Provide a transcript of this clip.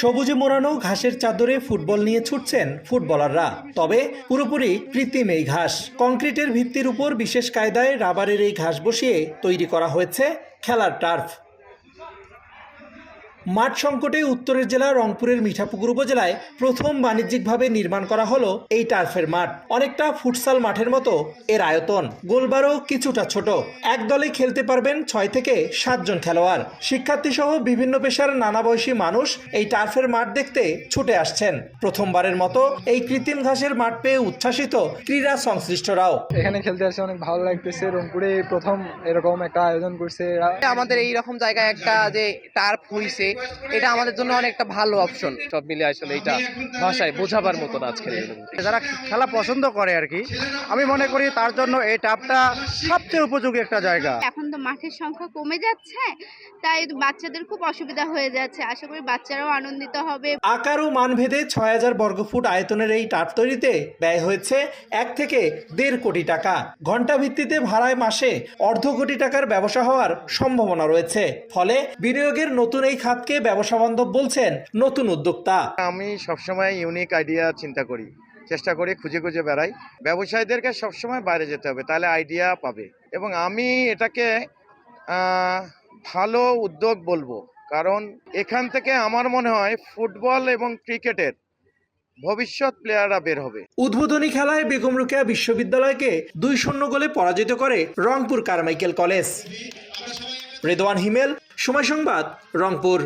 সবুজে মোড়ানো ঘাসের চাদরে ফুটবল নিয়ে ছুটছেন ফুটবলাররা। তবে পুরোপুরি কৃত্রিম এই ঘাস। কংক্রিটের ভিত্তির উপর বিশেষ কায়দায় রাবারের এই ঘাস বসিয়ে তৈরি করা হয়েছে খেলার টার্ফ। মাঠ সংকটে উত্তরের জেলা রংপুরের মিঠাপুকুর উপজেলায় প্রথম বাণিজ্যিকভাবে নির্মাণ করা হলো এই টার্ফের মাঠ। অনেকটা ফুটসাল মাঠের মতো এর আয়তন, গোলবারও কিছুটা ছোট। এক দলে খেলতে পারবেন 6 থেকে 7 জন খেলোয়াড়। শিক্ষার্থী সহ বিভিন্ন পেশার নানা বয়সী মানুষ এই টার্ফের মাঠ দেখতে ছুটে আসছেন। প্রথমবারের মতো এই কৃত্রিম ঘাসের মাঠ পেয়ে উচ্ছ্বাসিত ক্রীড়া সংশ্লিষ্টরাও। এখানে খেলতে আসে অনেক ভালো লাগতেছে। রংপুরে প্রথম এরকম একটা আয়োজন করছে। আমাদের এই রকম জায়গায় একটা যে টার্ফ হইছে, এটা আমাদের জন্য অনেকটা ভালো অপশন। সব মিলে আসলে এটা ভাষায় বোঝাবার মতো আজকে যারা খেলা পছন্দ করে আর কি, আমি মনে করি তার জন্য এই টার্ফটা সবচেয়ে উপযোগী একটা জায়গা। এখন তো মাঠের সংখ্যা কমে যাচ্ছে, তাই বাচ্চাদের খুব অসুবিধা হয়ে যাচ্ছে। আশা করি বাচ্চারাও আনন্দিত হবে। আকার ও মানভেদে 6000 বর্গফুট আয়তনের এই টার্ফ তৈরিতে ব্যয় হয়েছে 1 থেকে 1.5 কোটি টাকা। ঘন্টা ভিত্তিতে ভাড়ায় মাসে 1/2 কোটি টাকার ব্যবসা হওয়ার সম্ভাবনা রয়েছে। ফলে বিনিয়োগের নতুন এই খাতকে ব্যবসা বান্ধব বলছেন নতুন উদ্যোক্তা। আমি সবসময় ইউনিক আইডিয়া চিন্তা করি, চেষ্টা করি, খুঁজে খুঁজে বেড়াই। ব্যবসায়ীদেরকে সবসময় বাইরে যেতে হবে, তাহলে আইডিয়া পাবে। এবং আমি এটাকে ভালো উদ্যোগ বলবো, কারণ এখান থেকে আমার মনে হয় ফুটবল এবং ক্রিকেটের ভবিষ্যৎ প্লেয়াররা বের হবে। উদ্বোধনী খেলায় বেগম রোকেয়া বিশ্ববিদ্যালয়কে 2-0 গোলে পরাজিত করে রংপুর কারমাইকেল কলেজ। রেদওয়ান হিমেল, সময় সংবাদ, রংপুর।